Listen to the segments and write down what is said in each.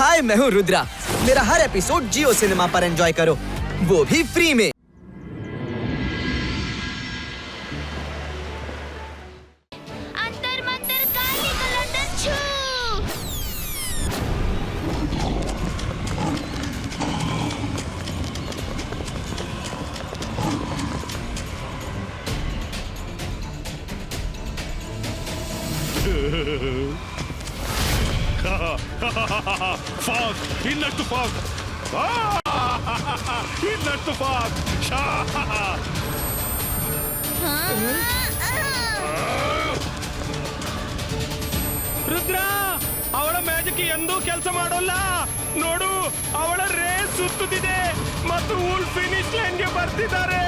हाय, मैं हूँ रुद्रा। मेरा हर एपिसोड जियो सिनेमा पर एंजॉय करो, वो भी फ्री में। अंतर मंतर काली कलंदर छू। ಫಾಗ್ ಇನ್ನಷ್ಟು ಫಾಗ್ ಇನ್ನಷ್ಟು ಫಾಗ್ ರುದ್ರ ಅವಳ ಮ್ಯಾಜಿಕ್ ಎಂದೂ ಕೆಲಸ ಮಾಡೋಲ್ಲ ನೋಡು, ಅವಳ ರೇಸ್ ಸುತ್ತುತ್ತಿದೆ ಮತ್ತು ಊಲ್ ಫಿನಿಶ್ ಲೈನ್ಗೆ ಬರ್ತಿದ್ದಾರೆ.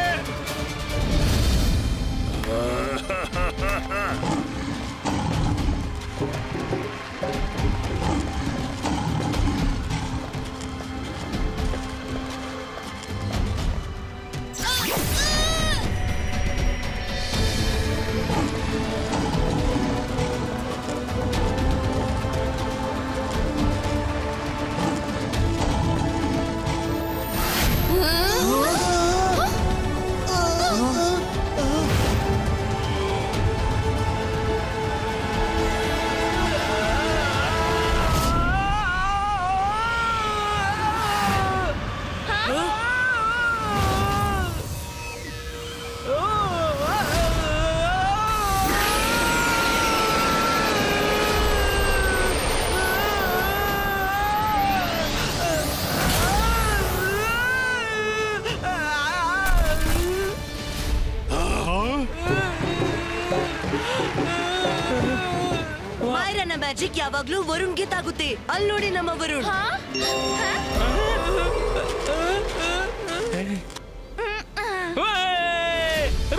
ಮಾಯರನ ಮ್ಯಾಜಿಕ್ ಯಾವಾಗ್ಲೂ ವರುಣ್ಗೆ ತಾಗುತ್ತೆ. ಅಲ್ಲಿ ನೋಡಿ ನಮ್ಮ ವರುಣ್.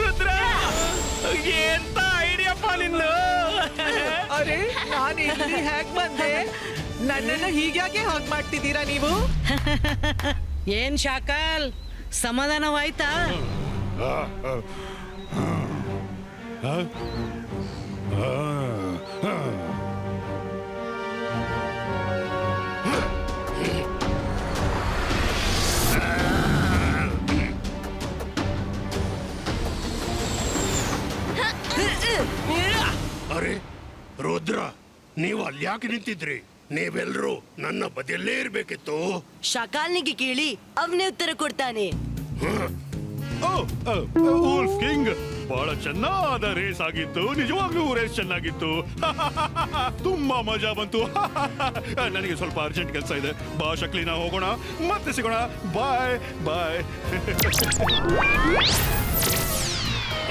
ರುದ್ರ, ಎಂತ ಐಡಿಯಪ್ಪ ನಿಂದು. ಅರೆ, ನಾನು ಇಲ್ಲಿ ಹ್ಯಾಕ್ ಬಂದೆ? ನನ್ನನ್ನು ಹೀಗ್ಯಾಕೆ ಹಾಗೆ ಮಾಡ್ತಿದ್ದೀರಾ ನೀವು? ಏನ್ ಶಾಕಲ್, ಸಮಾಧಾನವಾಯ್ತಾ? ಅರೆ ರುದ್ರ, ನೀವು ಅಲ್ಲಿ ಯಾಕೆ ನಿಂತಿದ್ರಿ? ನೀವೆಲ್ರೂ ನನ್ನ ಬದಿಯಲ್ಲೇ ಇರ್ಬೇಕಿತ್ತು. ಶಕಾಲ್ನಿಗೆ ಕೇಳಿ, ಅವನೇ ಉತ್ತರ ಕೊಡ್ತಾನೆ. ಊಲ್ಫ್ ಕಿಂಗ್, ಬಹಳ ಚೆನ್ನಾದ ರೇಸ್ ಆಗಿತ್ತು. ನಿಜವಾಗ್ಲೂ ರೇಸ್ ಚೆನ್ನಾಗಿತ್ತು. ತುಂಬಾ ಮಜಾ ಬಂತು. ನನಗೆ ಸ್ವಲ್ಪ ಅರ್ಜೆಂಟ್ ಕೆಲಸ ಇದೆ. ಬಾ ಶಕ್ಲಿ, ನಾವು ಹೋಗೋಣ, ಮತ್ತೆ ಸಿಗೋಣ. ಬಾಯ್ ಬಾಯ್.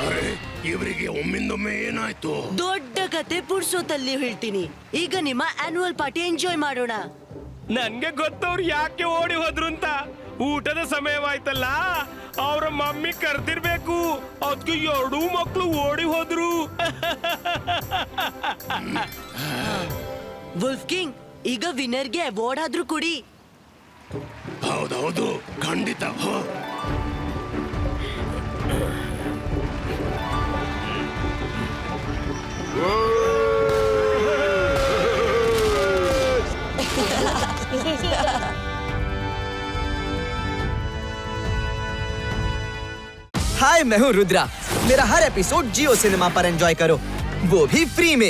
ಅರೆ, ಇವರಿಗೆ ಒಮ್ಮಿಂದೊಮ್ಮೆ ಏನಾಯ್ತು? ದೊಡ್ಡ ಕತೆ ಪುಡ್ಸೋತಲ್ಲಿ ಹೇಳ್ತೀನಿ. ಈಗ ನಿಮ್ಮ ಆನ್ಯುವಲ್ ಪಾರ್ಟಿ ಎಂಜಾಯ್ ಮಾಡೋಣ. ನನ್ಗೆ ಗೊತ್ತವ್ರು ಯಾಕೆ ಓಡಿ ಹೋದ್ರು ಅಂತ. ಊಟದ ಸಮಯವಾಯ್ತಲ್ಲ, ಅವ್ರ ಮಮ್ಮಿ ಕರ್ದಿರ್ಬೇಕು. ಅದಕ್ಕೆ ಎರಡೂ ಮಕ್ಕಳು ಓಡಿ ಹೋದ್ರು. ವುಲ್ಫ್ ಕಿಂಗ್, ಈಗ ವಿನ್ನರ್ಗೆ ಅವಾರ್ಡ್ ಆದ್ರೂ ಕೊಡಿ. ಹೌದೌದು, ಖಂಡಿತ. हाय, मैं हूँ रुद्रा। मेरा हर एपिसोड जियो सिनेमा पर एंजॉय करो, वो भी फ्री में।